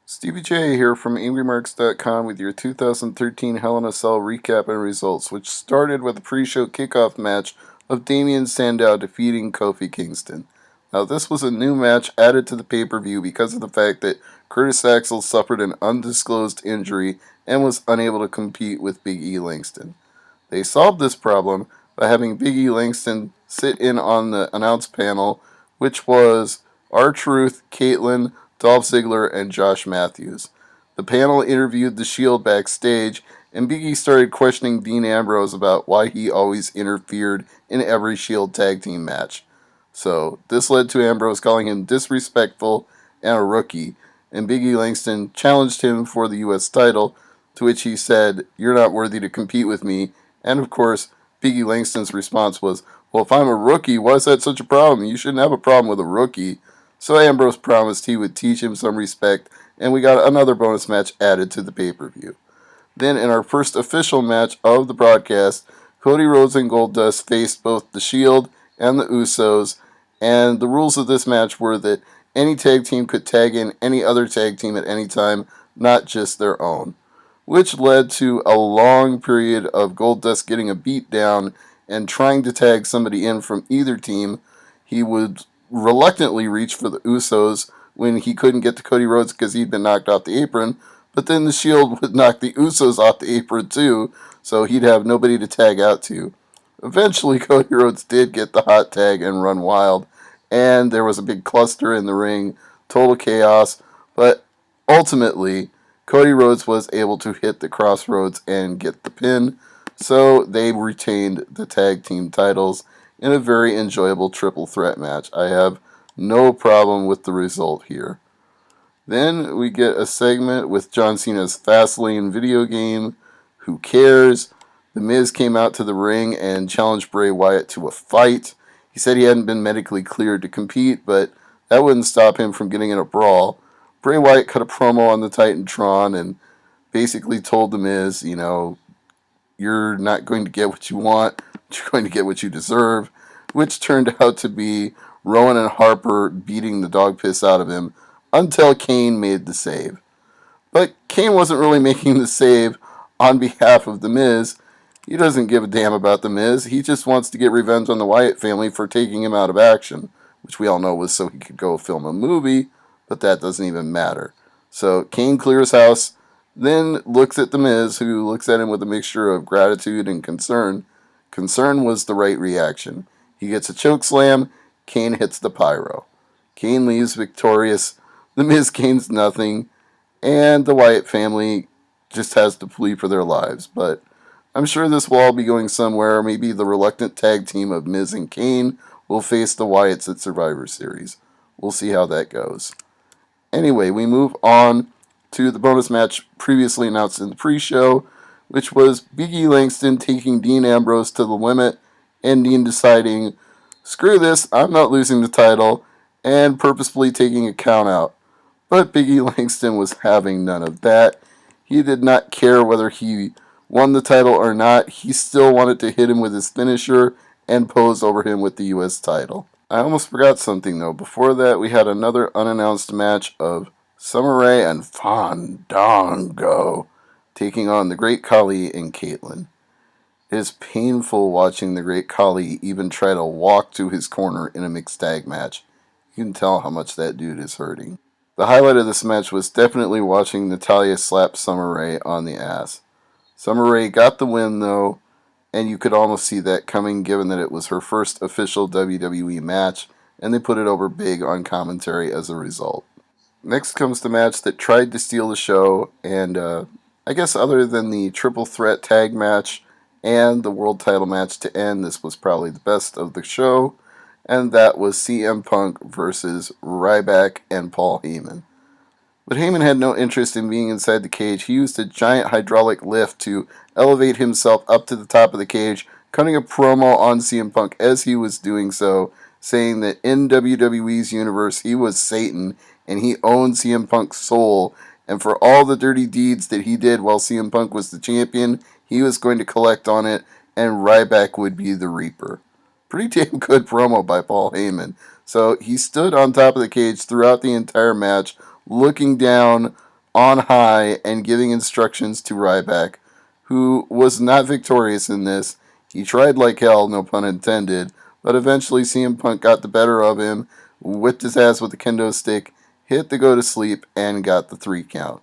Stevie J here from AngryMarks.com with your 2013 Hell in a Cell recap and results, which started with a pre-show kickoff match of Damien Sandow defeating Kofi Kingston. Now, this was a new match added to the pay-per-view because of the fact that Curtis Axel suffered an undisclosed injury and was unable to compete with Big E Langston. They solved this problem by having Big E Langston sit in on the announce panel, which was R-Truth, Caitlyn, Dolph Ziggler, and Josh Matthews. The panel interviewed The Shield backstage, and Big E started questioning Dean Ambrose about why he always interfered in every Shield tag team match. So, this led to Ambrose calling him disrespectful and a rookie, and Big E Langston challenged him for the U.S. title, to which he said, "You're not worthy to compete with me." And of course, Big E Langston's response was, "Well, if I'm a rookie, why is that such a problem? You shouldn't have a problem with a rookie." So Ambrose promised he would teach him some respect, and we got another bonus match added to the pay-per-view. Then in our first official match of the broadcast, Cody Rhodes and Goldust faced both The Shield and the Usos, and the rules of this match were that any tag team could tag in any other tag team at any time, not just their own, which led to a long period of Goldust getting a beat down and trying to tag somebody in from either team. He would reluctantly reach for the Usos when he couldn't get to Cody Rhodes because he'd been knocked off the apron, but then the Shield would knock the Usos off the apron too, so he'd have nobody to tag out to. Eventually, Cody Rhodes did get the hot tag and run wild, and there was a big cluster in the ring, total chaos, but ultimately, Cody Rhodes was able to hit the crossroads and get the pin, so they retained the tag team titles in a very enjoyable triple threat match. I have no problem with the result here. Then we get a segment with John Cena's Fastlane video game. Who cares? The Miz came out to the ring and challenged Bray Wyatt to a fight. He said he hadn't been medically cleared to compete, but that wouldn't stop him from getting in a brawl. Bray Wyatt cut a promo on the Titantron and basically told the Miz, you're not going to get what you want, but you're going to get what you deserve, which turned out to be Rowan and Harper beating the dog piss out of him until Kane made the save. But Kane wasn't really making the save on behalf of The Miz. He doesn't give a damn about The Miz. He just wants to get revenge on the Wyatt family for taking him out of action, which we all know was so he could go film a movie, but that doesn't even matter. So Kane clears house, then looks at The Miz, who looks at him with a mixture of gratitude and concern. Concern was the right reaction. He gets a choke slam, Kane hits the pyro. Kane leaves victorious, The Miz gains nothing, and the Wyatt family just has to plead for their lives. But I'm sure this will all be going somewhere. Maybe the reluctant tag team of Miz and Kane will face the Wyatts at Survivor Series. We'll see how that goes. Anyway, we move on to the bonus match previously announced in the pre-show, which was Big E Langston taking Dean Ambrose to the limit, and Dean deciding, screw this, I'm not losing the title, and purposefully taking a count out. But Big E Langston was having none of that. He did not care whether he won the title or not. He still wanted to hit him with his finisher and pose over him with the U.S. title. I almost forgot something though. Before that, we had another unannounced match of Summer Rae and Fandango taking on the Great Khali and Caitlyn. It is painful watching the Great Khali even try to walk to his corner in a mixed tag match. You can tell how much that dude is hurting. The highlight of this match was definitely watching Natalya slap Summer Rae on the ass. Summer Rae got the win though, and you could almost see that coming given that it was her first official WWE match, and they put it over big on commentary as a result. Next comes the match that tried to steal the show, and I guess other than the triple threat tag match and the world title match to end, this was probably the best of the show, and that was CM Punk versus Ryback and Paul Heyman. But Heyman had no interest in being inside the cage. He used a giant hydraulic lift to elevate himself up to the top of the cage, cutting a promo on CM Punk as he was doing so, saying that in WWE's universe he was Satan and he owned CM Punk's soul, and for all the dirty deeds that he did while CM Punk was the champion, he was going to collect on it, and Ryback would be the Reaper. Pretty damn good promo by Paul Heyman. So he stood on top of the cage throughout the entire match, looking down on high and giving instructions to Ryback, who was not victorious in this. He tried like hell, no pun intended, but eventually CM Punk got the better of him, whipped his ass with a kendo stick, hit the go to sleep, and got the 3 count.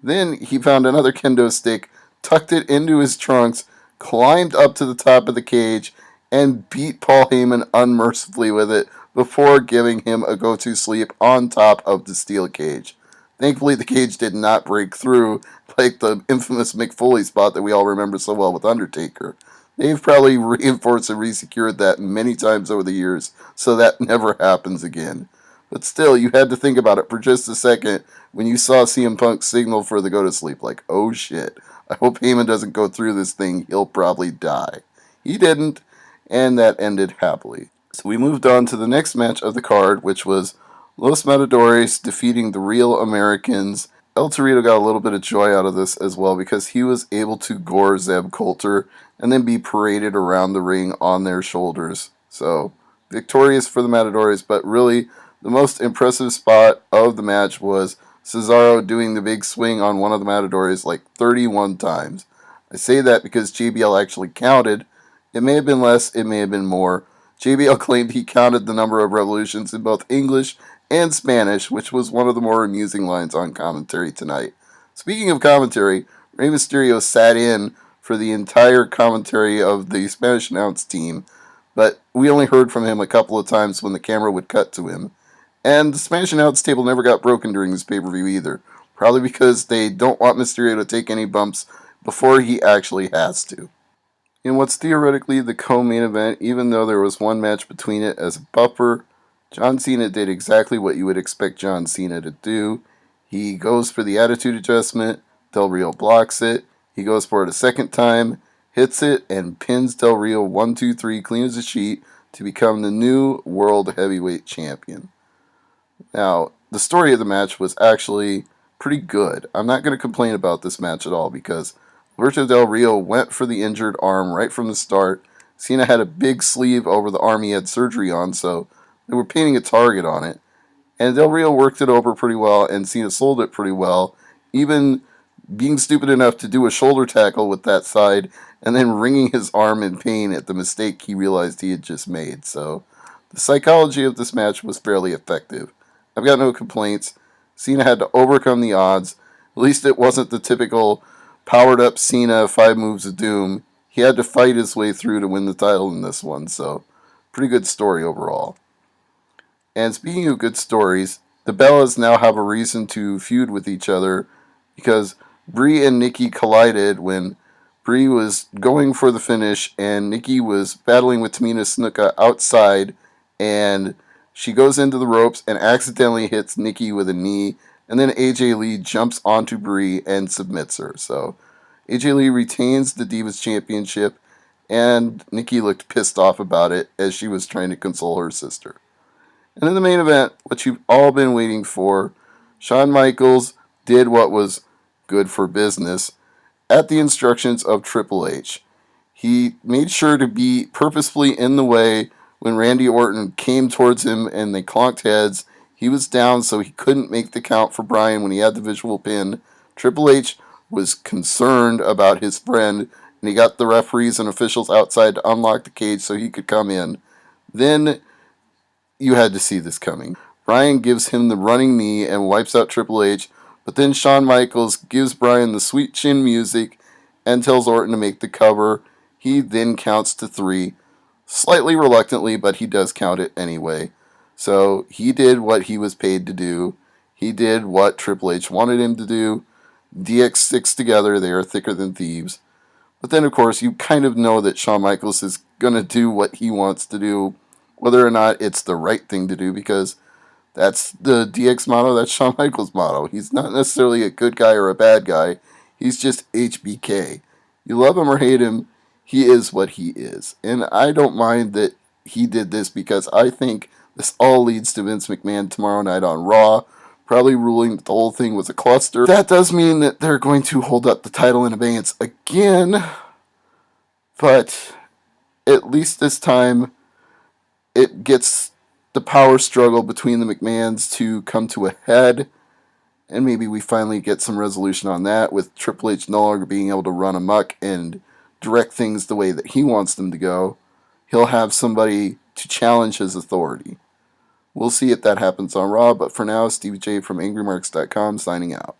Then he found another kendo stick, tucked it into his trunks, climbed up to the top of the cage, and beat Paul Heyman unmercifully with it before giving him a go-to sleep on top of the steel cage. Thankfully, the cage did not break through like the infamous Mick Foley spot that we all remember so well with Undertaker. They've probably reinforced and resecured that many times over the years, so that never happens again. But still, you had to think about it for just a second when you saw CM Punk signal for the go to sleep. Like, oh shit, I hope Heyman doesn't go through this thing. He'll probably die. He didn't, and that ended happily. So we moved on to the next match of the card, which was Los Matadores defeating the Real Americans. El Torito got a little bit of joy out of this as well because he was able to gore Zeb Coulter and then be paraded around the ring on their shoulders. So, victorious for the Matadores, but really the most impressive spot of the match was Cesaro doing the big swing on one of the Matadores like 31 times. I say that because JBL actually counted. It may have been less, it may have been more. JBL claimed he counted the number of revolutions in both English and Spanish, which was one of the more amusing lines on commentary tonight. Speaking of commentary, Rey Mysterio sat in for the entire commentary of the Spanish announce team, but we only heard from him a couple of times when the camera would cut to him. And the Spanish announce table never got broken during this pay-per-view either, probably because they don't want Mysterio to take any bumps before he actually has to. In what's theoretically the co-main event, even though there was one match between it as a buffer, John Cena did exactly what you would expect John Cena to do. He goes for the attitude adjustment, Del Rio blocks it, he goes for it a second time, hits it, and pins Del Rio 1, 2, 3 clean as a sheet to become the new World Heavyweight Champion. Now, the story of the match was actually pretty good. I'm not going to complain about this match at all because Alberto Del Rio went for the injured arm right from the start. Cena had a big sleeve over the arm he had surgery on, so they were painting a target on it. And Del Rio worked it over pretty well, and Cena sold it pretty well, even being stupid enough to do a shoulder tackle with that side and then wringing his arm in pain at the mistake he realized he had just made. So the psychology of this match was fairly effective. I've got no complaints. Cena had to overcome the odds. At least it wasn't the typical powered up Cena 5 moves of doom. He had to fight his way through to win the title in this one, so pretty good story overall. And speaking of good stories, the Bellas now have a reason to feud with each other because Brie and Nikki collided when Brie was going for the finish and Nikki was battling with Tamina Snuka outside, and she goes into the ropes and accidentally hits Nikki with a knee, and then AJ Lee jumps onto Brie and submits her. So AJ Lee retains the Divas Championship, and Nikki looked pissed off about it as she was trying to console her sister. And in the main event, what you've all been waiting for, Shawn Michaels did what was good for business at the instructions of Triple H. He made sure to be purposefully in the way when Randy Orton came towards him and they clonked heads. He was down, so he couldn't make the count for Bryan when he had the visual pin. Triple H was concerned about his friend, and he got the referees and officials outside to unlock the cage so he could come in. Then you had to see this coming. Bryan gives him the running knee and wipes out Triple H, but then Shawn Michaels gives Bryan the sweet chin music and tells Orton to make the cover. He then counts to 3, slightly reluctantly, but he does count it anyway. So he did what he was paid to do. He did what Triple H wanted him to do. DX sticks together. They are thicker than thieves. But then, of course, you kind of know that Shawn Michaels is going to do what he wants to do, whether or not it's the right thing to do, because that's the DX motto, that's Shawn Michaels' motto. He's not necessarily a good guy or a bad guy. He's just HBK. You love him or hate him, he is what he is. And I don't mind that he did this because I think this all leads to Vince McMahon tomorrow night on Raw, probably ruling that the whole thing was a cluster. That does mean that they're going to hold up the title in abeyance again, but at least this time it gets the power struggle between the McMahons to come to a head, And maybe we finally get some resolution on that with Triple H no longer being able to run amok and direct things the way that he wants them to go. He'll have somebody to challenge his authority. We'll see if that happens on Raw, but for now, Steve J from AngryMarks.com signing out.